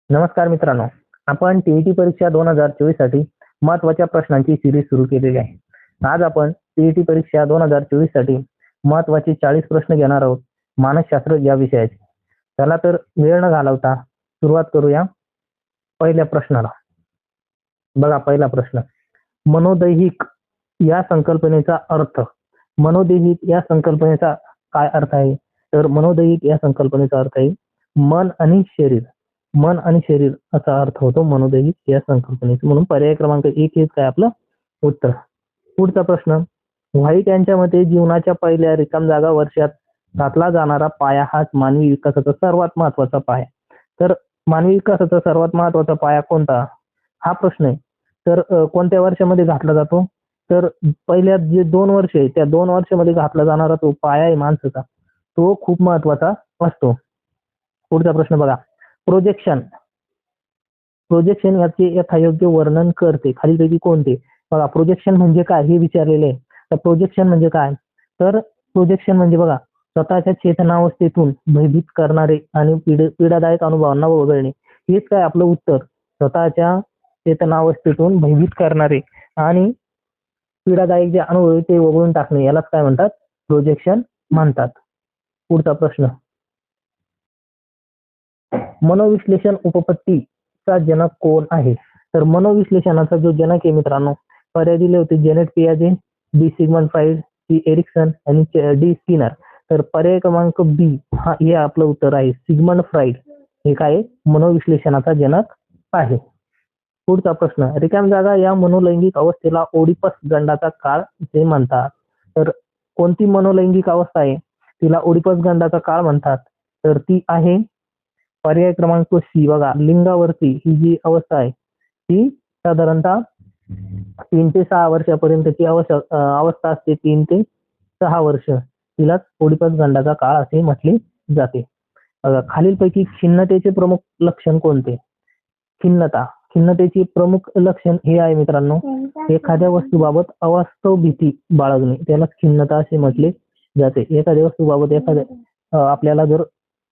नमस्कार मित्रांनो, आपण टीईटी परीक्षा 2024 साठी महत्त्वाच्या प्रश्नांची सिरीज सुरू केलेली आहे. आज आपण टीईटी परीक्षा 2024 साठी महत्त्वाचे 40 प्रश्न घेणार आहोत मानसशास्त्र या विषयाचे. चला तर वेळ न घालवता सुरुवात करूया पहिल्या प्रश्नाला. बघा पहिला प्रश्न, मनोदैहिक या संकल्पनेचा अर्थ. मनोदैहिक या संकल्पनेचा काय अर्थ आहे? तर मनोदैहिक या संकल्पनेचा अर्थ आहे मन आणि शरीर. मन आणि शरीर असा अर्थ होतो मनोदैहिक या संकल्पनेचा. म्हणून पर्याय क्रमांक 1 हेच काय आपलं उत्तर. पुढचा प्रश्न, व्हाईट यांच्या मते जीवनाच्या पहिल्या रिकाम जागा वर्षात घातला जाणारा पाया हाच मानवी विकासाचा सर्वात महत्वाचा पाया. तर मानवी विकासाचा सर्वात महत्वाचा पाया कोणता? हा प्रश्न आहे. तर कोणत्या वर्षामध्ये घातला जातो? तर पहिल्या जे 2 वर्ष आहे त्या 2 वर्षामध्ये घातला जाणारा तो पाया आहे माणसाचा, तो खूप महत्वाचा असतो. पुढचा प्रश्न बघा, प्रोजेक्शन. प्रोजेक्शन याचे यथायोग्य वर्णन करते खालीलपैकी कोणते? बघा प्रोजेक्शन म्हणजे काय हे विचारलेले आहे. तर प्रोजेक्शन म्हणजे काय? तर प्रोजेक्शन म्हणजे बघा स्वतःच्या चेतनावस्थेतून भयभीत करणारे आणि पीडादायक अनुभवांना वगळणे. हेच काय आपलं उत्तर. स्वतःच्या चेतनावस्थेतून भयभीत करणारे आणि पीडादायक जे अनुभव आहे ते वगळून टाकणे यालाच काय म्हणतात? प्रोजेक्शन म्हणतात. पुढचा प्रश्न, मनोविश्लेषण उपपत्तीचा जनक कोण आहे? तर मनोविश्लेषणाचा जो जनक आहे मित्रांनो, पर्याय दिले होते जेनेट पियाजे, बी सिगमंड फ्राईड, सी एरिक्सन आणि डी स्किनर. तर पर्याय क्रमांक बी हा हे आपलं उत्तर आहे. सिगमंड फ्राईड हे काय मनोविश्लेषणाचा जनक आहे. पुढचा प्रश्न, रिकाम जागा या मनोलैंगिक अवस्थेला ओडिपस गंडाचा काळ असे म्हणतात. तर कोणती मनोलैंगिक अवस्था आहे तिला ओडिपस गंडाचा काळ म्हणतात? तर ती आहे पर्याय क्रमांक सी. बघा लिंगावरती ही जी अवस्था आहे ती साधारणतः 3 ते 6 वर्षापर्यंतची अवस्था असते. 3 ते 6 वर्ष तिलाच ओडिपस गंडाचा काळ असे म्हटले जाते. खालीलपैकी खिन्नतेचे प्रमुख लक्षण कोणते? खिन्नता. खिन्नतेची प्रमुख लक्षण हे आहे मित्रांनो, एखाद्या वस्तूबाबत अवास्तव भीती बाळगणे त्यालाच खिन्नता असे म्हटले जाते. एखाद्या वस्तूबाबत आपल्याला जर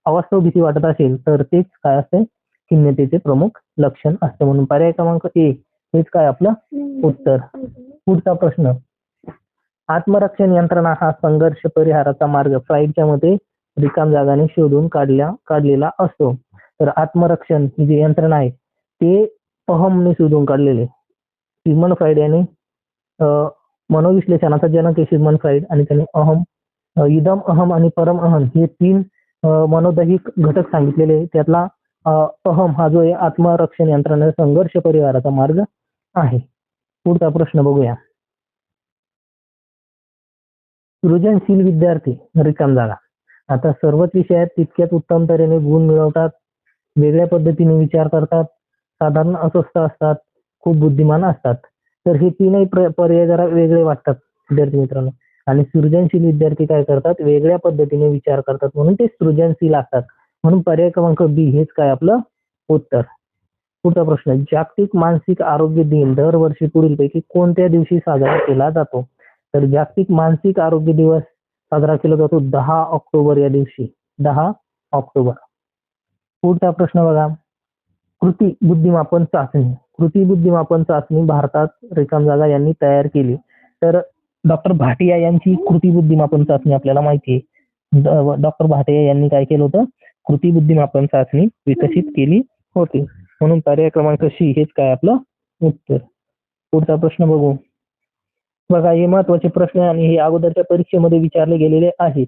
अवास्तव भीती वाटत असेल तर तेच काय असते? खिन्नतेचे प्रमुख लक्षण असते. म्हणून पर्याय क्रमांक ए हेच काय आपलं उत्तर. पुढचा प्रश्न, आत्मरक्षण यंत्रणा हा संघर्ष परिहाराचा मार्ग फ्राईडच्या मते रिकाम जागाने शोधून काढलेला असतो. तर आत्मरक्षण ही जी यंत्रणा आहे ते अहमने शोधून काढलेले. सिगमंड फ्राईड याने मनोविश्लेषणाचा जनक आहे सिगमंड फ्राईड आणि त्याने अहम, इदम अहम आणि परम अहम हे 3 मनोदैहिक घटक सांगितलेले. त्यातला अहम हा जो आहे आत्मरक्षण यंत्रणेचा संघर्ष परिहाराचा मार्ग आहे. पुढचा प्रश्न बघूया, सृजनशील विद्यार्थी रिकाम जागा. आता सर्वच विषयात तितक्याच उत्तम तऱ्हेने गुण मिळवतात, वेगळ्या पद्धतीने विचार करतात, साधारण अस्वस्थ असतात, खूप बुद्धिमान असतात. तर हे 3ही पर्याय जरा वेगळे वाटतात विद्यार्थी मित्रांनो. आणि सृजनशील विद्यार्थी काय करतात? वेगळ्या पद्धतीने विचार करतात म्हणून ते सृजनशील असतात. म्हणून पर्याय क्रमांक बी हेच काय आपलं उत्तर. पुढचा प्रश्न, जागतिक मानसिक आरोग्य दिन दरवर्षी पुढीलपैकी कोणत्या दिवशी साजरा केला जातो? तर जागतिक मानसिक आरोग्य दिवस साजरा केला जातो 10 ऑक्टोबर या दिवशी. 10 ऑक्टोबर. पुढचा प्रश्न बघा, कृती बुद्धिमापन चाचणी. कृती बुद्धिमापन चाचणी भारतात रिकाम जागा यांनी तयार केली. तर डॉक्टर भाटिया यांची कृती बुद्धिमापन चाचणी आपल्याला माहिती आहे. डॉक्टर भाटिया यांनी काय केलं होतं? कृती बुद्धिमापन चाचणी विकसित केली होती. म्हणून पर्याय क्रमांक सी हेच काय आपलं उत्तर. पुढचा प्रश्न बघू. बघा हे महत्वाचे प्रश्न आणि हे अगोदरच्या परीक्षेमध्ये विचारले गेलेले आहेत.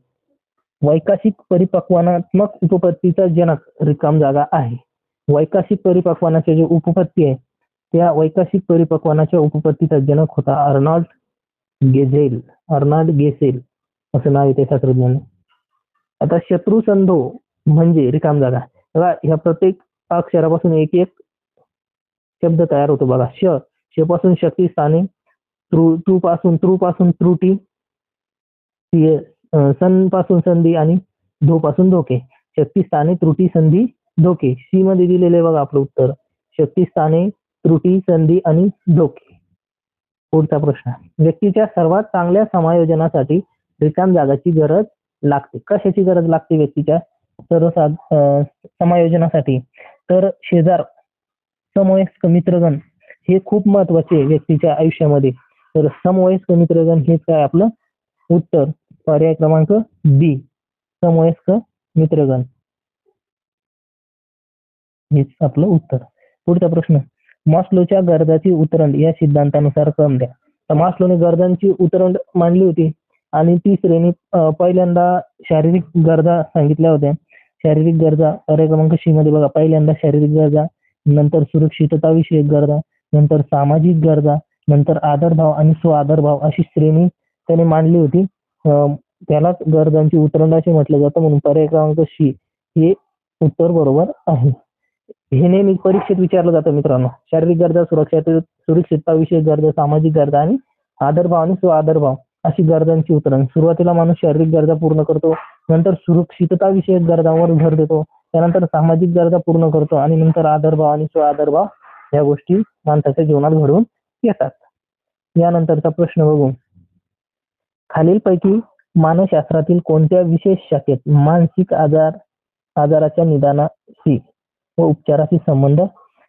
वैकाशिक परिपक्वनात्मक उपपत्तीचा जनक रिकाम जागा आहे. वैकाशिक परिपक्वनाचे जे उपपत्ती आहे त्या वैकाशिक परिपक्वनाच्या उपपत्तीचा जनक होता अर्नॉल्ड गेसेल असं नाव येते शास्त्रज्ञाने. आता शत्रुसंधो म्हणजे रिकाम जागा. बघा ह्या प्रत्येक अक्षरापासून एक एक शब्द तयार होतो. बघा श पासून शक्ती स्थाने, त्रू पासून त्रुटी, सन पासून संधी आणि धो पासून धोके. शक्ती स्थाने, त्रुटी, संधी, धोके. सी मध्ये दिलेले बघा आपलं उत्तर शक्ती स्थाने, त्रुटी, संधी आणि धोके. पुढचा प्रश्न, व्यक्तीच्या सर्वात चांगल्या समायोजनासाठी रिकाम जागाची गरज लागते. कशाची गरज लागते व्यक्तीच्या सर्व समायोजनासाठी? तर शेजार, समवयस्क मित्रगण हे खूप महत्वाचे व्यक्तीच्या आयुष्यामध्ये. तर समवयस्क मित्रगण हेच काय आपलं उत्तर. पर्याय क्रमांक बी, समवयस्क मित्रगण हेच आपलं उत्तर. पुढचा प्रश्न, मास्लोच्या गरजाची उतरंड या सिद्धांतानुसार क्रम द्या. तर मास्लोने गरजांची उतरंड मांडली होती आणि ती श्रेणी पहिल्यांदा शारीरिक गरजा सांगितल्या होत्या. शारीरिक गरजा पर्याय क्रमांक सी मध्ये बघा, पहिल्यांदा शारीरिक गरजा, नंतर सुरक्षितता विषयक गरजा, नंतर सामाजिक गरजा, नंतर आदरभाव आणि स्व-आदरभाव अशी श्रेणी त्याने मांडली होती. त्यालाच गरजांची उतरंड असे म्हटलं जातं, म्हणून पर्याय क्रमांक सी हे उत्तर बरोबर आहे. हे नेहमी परीक्षेत विचारलं जातं मित्रांनो. शारीरिक गरजा, सुरक्षितता विषयक गरजा, सामाजिक गरजा आणि आदरभाव आणि स्व-आदरभाव अशी गरजांची उतरंड. सुरुवातीला माणूस शारीरिक गरजा पूर्ण करतो, नंतर सुरक्षितता विषयक गरजांवर भर देतो, त्यानंतर सामाजिक गरजा पूर्ण करतो आणि नंतर आदरभाव आणि स्व-आदरभाव या गोष्टी माणसाच्या जीवनात घडून येतात. यानंतरचा प्रश्न बघू. खालीलपैकी मानसशास्त्रातील कोणत्या विशेष शाखेत मानसिक आजाराच्या निदानाशी व उपचाराशी संबंध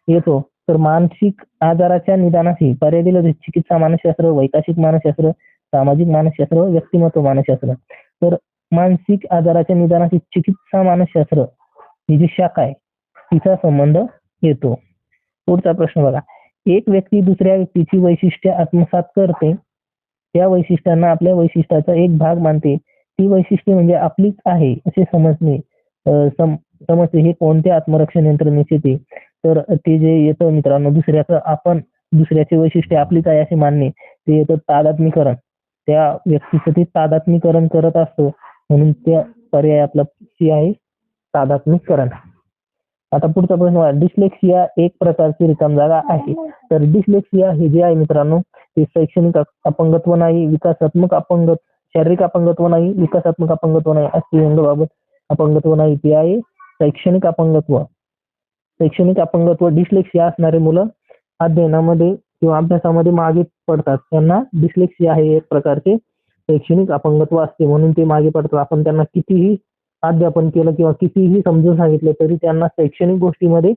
येतो? तर मानसिक आजाराच्या निदानाशी पर्याय दिले होते, चिकित्सा मानसशास्त्र, वैकाशिक मानसशास्त्र, सामाजिक मानसशास्त्र, व्यक्तिमत्व मानसशास्त्र. तर मानसिक आजाराच्या निदानाशी चिकित्सा मानसशास्त्र ही जी शाखा आहे तिचा संबंध येतो. पुढचा प्रश्न बघा, एक व्यक्ती दुसऱ्या व्यक्तीची वैशिष्ट्ये आत्मसात करते, त्या वैशिष्ट्यांना आपल्या वैशिष्ट्याचा एक भाग मानते, ती वैशिष्ट्ये म्हणजे आपलीच आहे असे समजणे हे कोणत्या आत्मरक्षण यंत्रणेचे ते? तर ते जे येतं मित्रांनो, दुसऱ्याचे वैशिष्ट्य आपलीच आहे असे मानणे, ते येतं तादात्मीकरण. त्या व्यक्तीचं ते तादात्मीकरण करत असतो, म्हणून त्या पर्याय आपला सी आहे, तादात्मीकरण. आता पुढचा प्रश्न, डिस्लेक्सिया एक प्रकारची रिकाम जागा आहे. तर डिस्लेक्सिया हे जे आहे मित्रांनो, ते शैक्षणिक अपंगत्व नाही, शारीरिक अपंगत्व नाही, विकासात्मक अपंगत्व नाही, अस्थिभंगाबाबत अपंगत्व नाही, ते आहे शैक्षणिक अपंगत्व. शैक्षणिक अपंगत्व डिस्लेक्सिया असणारे मुलं अध्ययनामध्ये किंवा अभ्यासामध्ये मागे पडतात, त्यांना डिस्लेक्सिया हे एक प्रकारचे शैक्षणिक अपंगत्व असते, म्हणून ते मागे पडतात. आपण त्यांना कितीही अध्यापन केलं किंवा कितीही समजून सांगितलं तरी त्यांना शैक्षणिक गोष्टीमध्ये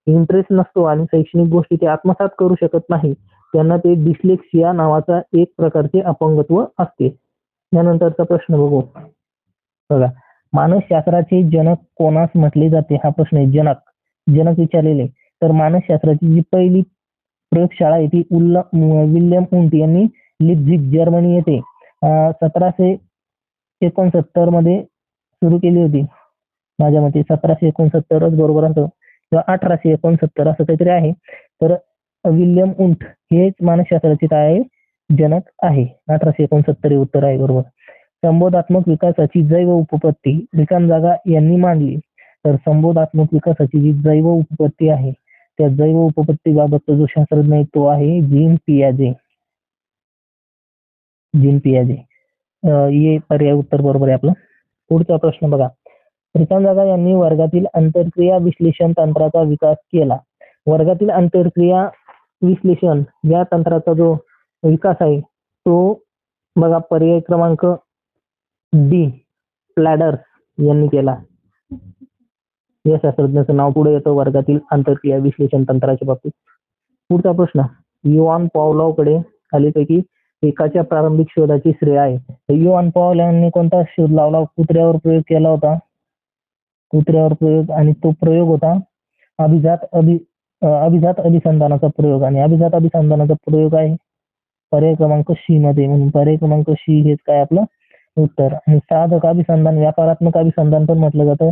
इंटरेस्ट नसतो आणि शैक्षणिक गोष्टी ते आत्मसात करू शकत नाही. त्यांना ते डिस्लेक्सिया नावाचा एक प्रकारचे अपंगत्व असते. यानंतरचा प्रश्न बघू. बघा, मानसशास्त्राचे जनक कोणास म्हटले जाते? हा प्रश्न आहे. जनक विचारलेले. तर मानसशास्त्राची जी पहिली प्रयोगशाळा आहे ती विल्यम उंट यांनी लिप्झिग जर्मनी येथे 1769 मध्ये सुरू केली होती. माझ्या मते 1769च बरोबर असं किंवा 1869 असं काहीतरी आहे. तर विल्यम उंट हेच मानसशास्त्राचे काय आहे? जनक आहे. 1869 हे उत्तर आहे बरोबर. संबोधात्मक विकासाची जैव उपपत्ती रिकाम जागा यांनी मांडली. तर संबोधात्मक विकासाची जी जैव उपपत्ती आहे त्या जैव उपपत्तीबाबतचा जो शास्त्रज्ञ आहे तो आहे जीन पियाजे. हे पर्याय उत्तर बरोबर आहे आपलं. पुढचा प्रश्न बघा, रिकाम जागा यांनी वर्गातील आंतरक्रिया विश्लेषण तंत्राचा विकास केला. वर्गातील आंतरक्रिया विश्लेषण या तंत्राचा जो विकास आहे तो बघा पर्याय क्रमांक डी, प्लॅडर्स यांनी केला. या शास्त्रज्ञाचं नाव पुढे येतं वर्गातील आंतरक्रिया विश्लेषण तंत्राच्या बाबतीत. पुढचा प्रश्न, युआन पावलोवकडे खालीपैकी एकाच्या प्रारंभिक शोधाची श्रेय आहे. युआन पावलोव यांनी कोणता शोध लावला? कुत्र्यावर प्रयोग केला होता. कुत्र्यावर प्रयोग, आणि तो प्रयोग होता अभिजात अभिसंधानाचा प्रयोग. आणि अभिजात अभिसंधानाचा प्रयोग आहे पर्याय क्रमांक सी मध्ये, म्हणून पर्याय क्रमांक सी हेच काय आपलं उत्तर. आणि साधक अभिसंधान, व्यापारात्मक अभिसंधान पण म्हटलं जातं,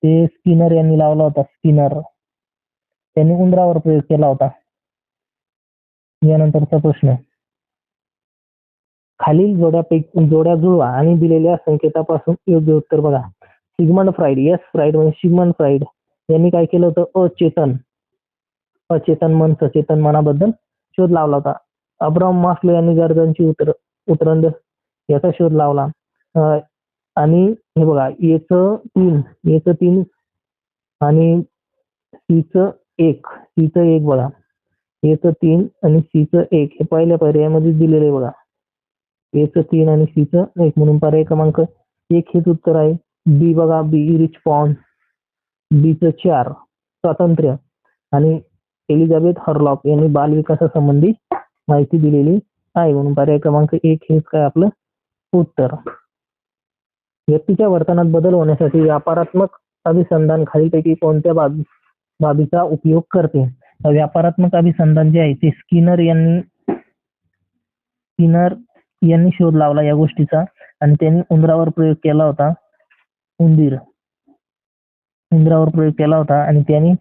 ते स्किनर यांनी लावला होता. स्किनर त्यांनी उंदरावर प्रयोग केला होता. यानंतरचा प्रश्न, खालील जोड्या जुळवा आणि दिलेल्या संकेतापासून योग्य उत्तर बघा. सिग्मंड फ्राईड यांनी काय केलं होतं? अचेतन मन सचेतन मनाबद्दल शोध लावला होता. अब्राहम मास्लो यांनी गरजांची उतरंड याचा शोध लावला. आणि हे बघा, एचं तीन आणि सीचं एक बघा, एचं 3 आणि सीचं 1 हे पहिल्या पर्यायामध्ये दिलेले बघा. एचं 3 आणि सीचं 1, म्हणून पर्याय क्रमांक 1 हेच उत्तर आहे. बी बघा, बी रिच पॉन्ड, बीचं 4, स्वातंत्र्य आणि एलिझाबेथ हॉरलॉक यांनी बालविकासासंबंधी माहिती दिलेली आहे. म्हणून पर्याय क्रमांक 1 हेच काय आपलं उत्तर. व्यक्तीच्या वर्तनात बदल होण्यासाठी व्यापारात्मक अभिसंधान खालीलपैकी कोणत्या बाबीचा उपयोग करते? व्यापारात्मक अभिसंधान जे आहे ते स्किनर यांनी शोध लावला या गोष्टीचा आणि त्यांनी उंदरावर प्रयोग केला होता. उंदरावर प्रयोग केला होता आणि त्यांनी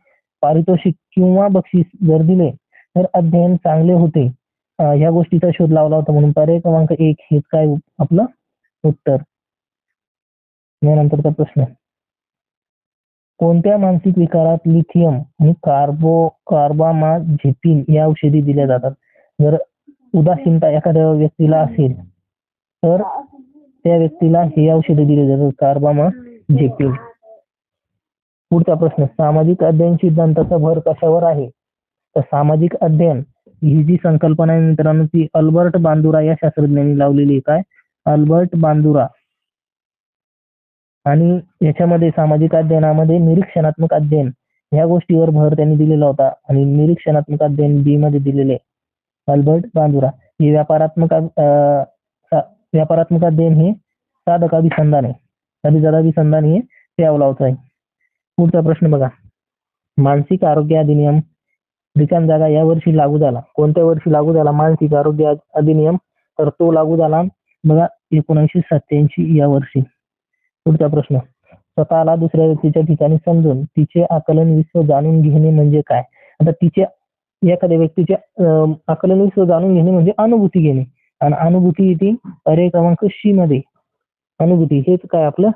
पारितोषिक किंवा बक्षीस जर दिले तर अध्ययन चांगले होते ह्या गोष्टीचा शोध लावला होता. म्हणून पर्याय क्रमांक 1 हेच काय आपलं उत्तर. यानंतरचा प्रश्न, कोणत्या मानसिक विकारात लिथियम आणि कार्बामाझेपिन या औषधी दिल्या जातात? जर उदासीनता एखाद्या व्यक्तीला असेल तर त्या व्यक्तीला हे औषधे दिले जातात, कार्बामाझेपिन. पुढचा प्रश्न, सामाजिक अध्ययन सिद्धांताचा भर कशावर आहे? तर सामाजिक अध्ययन ही जी संकल्पना आहे मित्रांनो ती अल्बर्ट बांदुरा या शास्त्रज्ञांनी लावलेली. काय? Albert Bandura. आणि याच्यामध्ये सामाजिक अध्ययनामध्ये निरीक्षणात्मक अध्ययन ह्या गोष्टीवर भर त्यांनी दिलेला होता आणि निरीक्षणात्मक अध्ययन बी मध्ये दिलेले अल्बर्ट बांदुरा. हे व्यापारात्मक अध्ययन हे साधक अभिसंधान आहे. साधक अभिसंधान हे त्यावलावचं आहे. पुढचा प्रश्न बघा, मानसिक आरोग्य अधिनियम रिकाम जागा या वर्षी लागू झाला. कोणत्या वर्षी लागू झाला मानसिक आरोग्य अधिनियम? तर तो लागू झाला बघा 1987 या वर्षी. पुढचा प्रश्न, स्वतःला दुसऱ्या व्यक्तीच्या ठिकाणी समजून तिचे आकलन विश्व जाणून घेणे म्हणजे काय? आता एखाद्या व्यक्तीचे आकलन विश्व जाणून घेणे म्हणजे अनुभूती घेणे आणि अनुभूती येते पर्याय क्रमांक सी मध्ये. अनुभूती हेच काय आपलं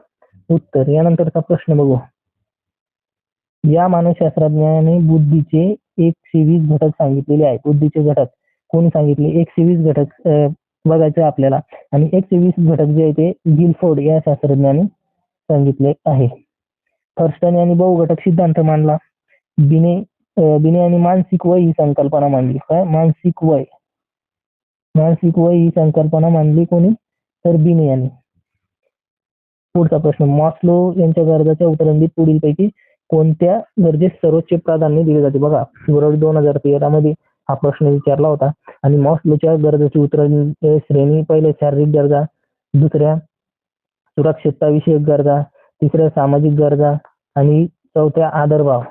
उत्तर. यानंतरचा प्रश्न बघू, या मानसशास्त्रज्ञाने बुद्धीचे 120 घटक सांगितलेले आहेत. बुद्धीचे घटक कोणी सांगितले? 120 घटक बघायचे आपल्याला आणि 120 घटक जे आहे ते गिलफोर्ड या शास्त्रज्ञाने सांगितले आहे. थर्स्टन यांनी बहुघटक सिद्धांत मांडला. बिने आणि मानसिक वय ही संकल्पना मांडली. काय? मानसिक वय ही संकल्पना मांडली कोणी? तर बिने यांनी. पुढचा प्रश्न, मॉस्लो यांच्या गरजाच्या उतरंडीत पुढीलपैकी कोणत्या गरजेस सर्वोच्च प्राधान्य दिले जाते? बघा 2013 मध्ये हा प्रश्न विचारला होता आणि मॉस्लोच्या गरजाची उतरंडी श्रेणी, पहिल्या शारीरिक गरजा, दुसऱ्या सुरक्षितता विषयक गरजा, तिसऱ्या सामाजिक गरजा आणि चौथ्या आदरभाव.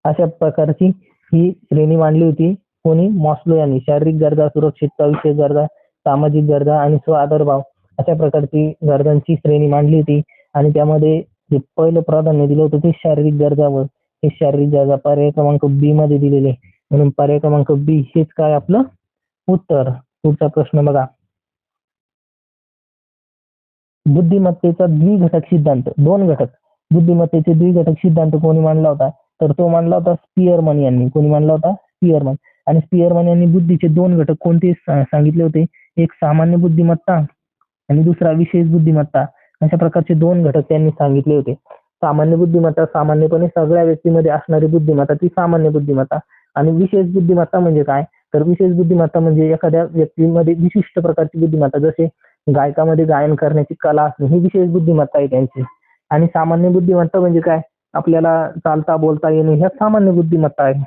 अशा प्रकारची ही श्रेणी मांडली होती कोणी? मॉस्लो यांनी. शारीरिक गरजा, सुरक्षितता विषयक गरजा, सामाजिक गरजा आणि स्व आदरभाव अशा प्रकारची गरजांची श्रेणी मांडली होती आणि त्यामध्ये जे पहिलं प्राधान्य दिलं होतं ते शारीरिक गरजावर. हे शारीरिक गरजा पर्याय क्रमांक बी मध्ये दिलेले, म्हणून पर्याय क्रमांक बी हेच काय आपलं उत्तर. पुढचा प्रश्न बघा, बुद्धिमत्तेचा द्विघटक सिद्धांत, 2 घटक बुद्धिमत्तेचे द्विघटक सिद्धांत कोणी मांडला होता? तर तो मांडला होता स्पियरमन यांनी. कोणी मांडला होता? स्पियरमन. आणि स्पियरमन यांनी बुद्धीचे 2 घटक कोणते सांगितले होते? एक सामान्य बुद्धिमत्ता आणि दुसरा विशेष बुद्धिमत्ता. अशा प्रकारचे 2 घटक त्यांनी सांगितले होते. सामान्य बुद्धिमत्ता सामान्यपणे सगळ्या व्यक्तीमध्ये असणारी बुद्धिमत्ता ती सामान्य बुद्धिमत्ता. आणि विशेष बुद्धिमत्ता म्हणजे काय? तर विशेष बुद्धिमत्ता म्हणजे एखाद्या व्यक्तीमध्ये विशिष्ट प्रकारची बुद्धिमत्ता, जसे गायकामध्ये गायन करण्याची कला असणे ही विशेष बुद्धिमत्ता आहे त्यांची. आणि सामान्य बुद्धिमत्ता म्हणजे काय? आपल्याला चालता बोलता येणे ह्या सामान्य बुद्धिमत्ता आहे.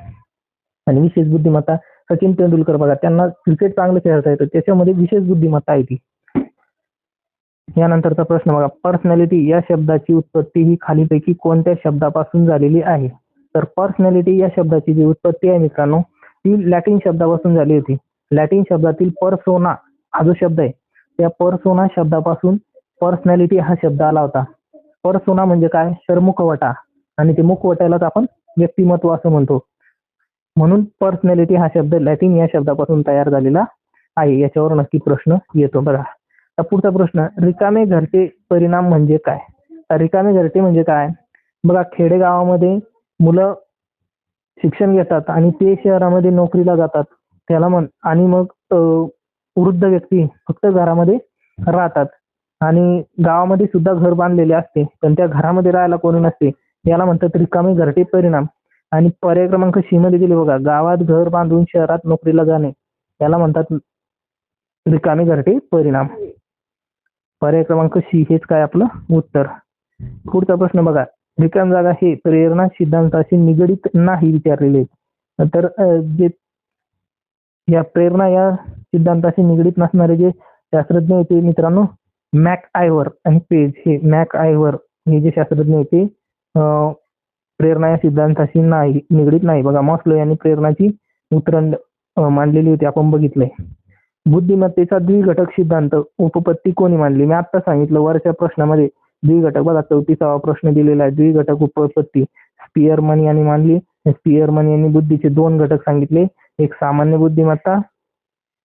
आणि विशेष बुद्धिमत्ता, सचिन तेंडुलकर बघा त्यांना क्रिकेट चांगलं खेळता येतं, त्याच्यामध्ये विशेष बुद्धिमत्ता आहे ती. यानंतरचा प्रश्न बघा, पर्सनॅलिटी या शब्दाची उत्पत्ती ही खालीपैकी कोणत्या शब्दापासून झालेली आहे? तर पर्सनॅलिटी या शब्दाची जी उत्पत्ती आहे मित्रांनो ती लॅटिन शब्दापासून झाली होती. लॅटिन शब्दातील पर्सोना हा जो शब्द आहे त्या पर्सोना शब्दापासून पर्सनॅलिटी हा शब्द आला होता. पर्सोना म्हणजे काय? तर मुखवटा, आणि ते मुखवट्यालाच आपण व्यक्तिमत्व असं म्हणतो. म्हणून पर्सनॅलिटी हा शब्द लॅटिन या शब्दापासून तयार झालेला आहे. याच्यावर नक्की प्रश्न येतो बघा. तर पुढचा प्रश्न, रिकामे घरटे परिणाम म्हणजे काय? तर रिकामे घरटे म्हणजे काय? बघा खेडेगावामध्ये मुलं शिक्षण घेतात आणि ते शहरामध्ये नोकरीला जातात त्याला आणि मग वृद्ध व्यक्ती फक्त घरामध्ये राहतात आणि गावामध्ये सुद्धा घर बांधलेले असते पण त्या घरामध्ये राहायला कोणी नसते, याला म्हणतात रिकामे घरटे परिणाम. आणि पर्याय क्रमांक सी मध्ये दिले बघा, गावात घर बांधून शहरात नोकरीला जाणे याला म्हणतात रिकामे घरटे परिणाम. पर्याय क्रमांक सी हेच काय आपलं उत्तर. पुढचा प्रश्न बघा, रिकाम जागा हे प्रेरणा सिद्धांताशी निगडीत नाही विचारलेले आहेत. तर जे या प्रेरणा या सिद्धांताशी निगडीत नसणारे जे शास्त्रज्ञ होते मित्रांनो, मॅक आयव्हर आणि पेज, हे मॅक आयव्हर हे जे शास्त्रज्ञ होते प्रेरणा या सिद्धांताशी निगडीत नाही. बघा, मॉस्लो यांनी प्रेरणाची उतरंड मांडलेली होती, आपण बघितलंय. बुद्धिमत्तेचा द्विघटक सिद्धांत उपपत्ती कोणी मांडली? मी आता सांगितलं वरच्या प्रश्नामध्ये द्विघटक. बघा 34वा प्रश्न दिलेला आहे, द्विघटक उपपत्ती स्पियरमन यांनी मांडली. स्पियरमन यांनी बुद्धीचे 2 घटक सांगितले, एक सामान्य बुद्धिमत्ता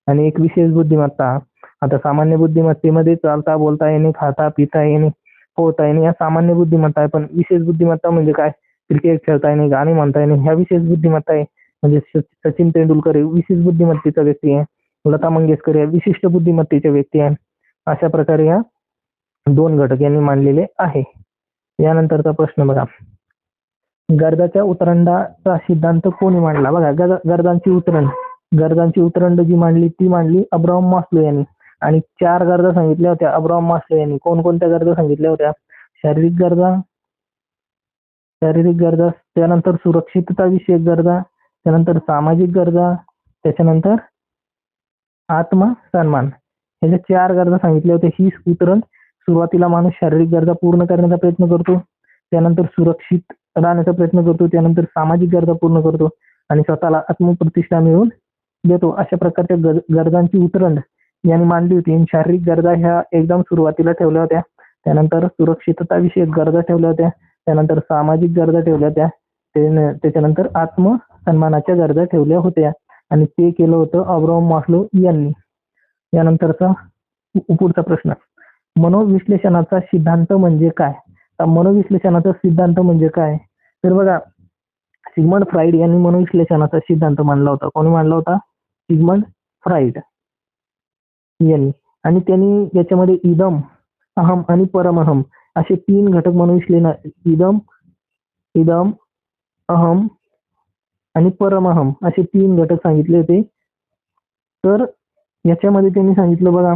आणि एक विशेष बुद्धिमत्ता. आता सामान्य बुद्धिमत्तेमध्ये चालता बोलता येणे, खाता पिता येणे, पोहता येणे या सामान्य बुद्धिमत्ता आहे. पण विशेष बुद्धिमत्ता म्हणजे काय? क्रिकेट खेळता येणे, गाणी म्हणता येणे, ह्या विशेष बुद्धिमत्ता आहे. म्हणजे सचिन तेंडुलकर हे विशेष बुद्धिमत्तेचा व्यक्ती आहे, लता मंगेशकर या विशिष्ट बुद्धिमत्तेच्या व्यक्ती आहे. अशा प्रकारे या 2 घटक यांनी मांडलेले आहे. यानंतरचा प्रश्न बघा, गरजाच्या उतरंडाचा सिद्धांत कोणी मांडला? बघा, गरजांची उतरंड जी मांडली ती मांडली अब्राहम मास्लो यांनी. आणि 4 गरजा सांगितल्या होत्या अब्राहम मास्लो यांनी. कोणकोणत्या गरजा सांगितल्या होत्या? शारीरिक गरजा, त्यानंतर सुरक्षितता विषयक गरजा, त्यानंतर सामाजिक गरजा, त्याच्यानंतर आत्मसन्मान. हे जे 4 गरजा सांगितल्या होत्या, ही उतरण सुरुवातीला माणूस शारीरिक गरजा पूर्ण करण्याचा प्रयत्न करतो, त्यानंतर सुरक्षित राहण्याचा प्रयत्न करतो, त्यानंतर सामाजिक गरजा पूर्ण करतो आणि स्वतःला आत्मप्रतिष्ठा मिळवून देतो. अशा प्रकारच्या गरजांची उतरंड यांनी मांडली होती. शारीरिक गरजा ह्या एकदम सुरुवातीला ठेवल्या होत्या, त्यानंतर सुरक्षितता विषयक गरजा ठेवल्या होत्या, त्यानंतर सामाजिक गरजा ठेवल्या होत्या, त्याच्यानंतर आत्मसन्मानाच्या गरजा ठेवल्या होत्या आणि ते केलं होतं अब्राहम मास्लो यांनी. यानंतरचा पुढचा प्रश्न, मनोविश्लेषणाचा सिद्धांत म्हणजे काय? तर मनोविश्लेषणाचा सिद्धांत म्हणजे काय? तर बघा, सिग्मंड फ्राईड यांनी मनोविश्लेषणाचा सिद्धांत मांडला होता. कोणी मांडला होता? सिग्मंड फ्राईड यांनी. आणि त्यांनी याच्यामध्ये इदम, अहम आणि परमअहम असे 3 घटक इदम, अहम आणि परमअहम असे 3 घटक सांगितले होते. तर याच्यामध्ये त्यांनी सांगितलं बघा,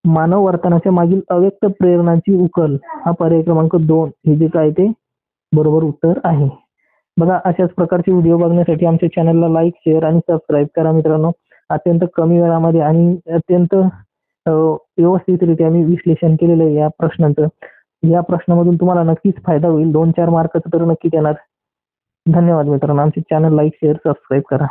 मानव वर्तनाच्या मागील अव्यक्त प्रेरणांची उकल हा पर्याय क्रमांक 2 हे जे काय ते बरोबर उत्तर आहे. बघा, अशाच प्रकारचे व्हिडिओ बघण्यासाठी आमच्या चॅनलला लाईक, शेअर आणि सबस्क्राईब करा मित्रांनो. अत्यंत कमी वेळामध्ये आणि अत्यंत व्यवस्थितरित्या मी विश्लेषण केलेलं आहे या प्रश्नांचं. या प्रश्नामधून तुम्हाला नक्कीच फायदा होईल. 2-4 मार्काचं तर नक्कीच येणार. धन्यवाद मित्रांनो. आमचे चॅनल लाईक, शेअर, सबस्क्राईब करा.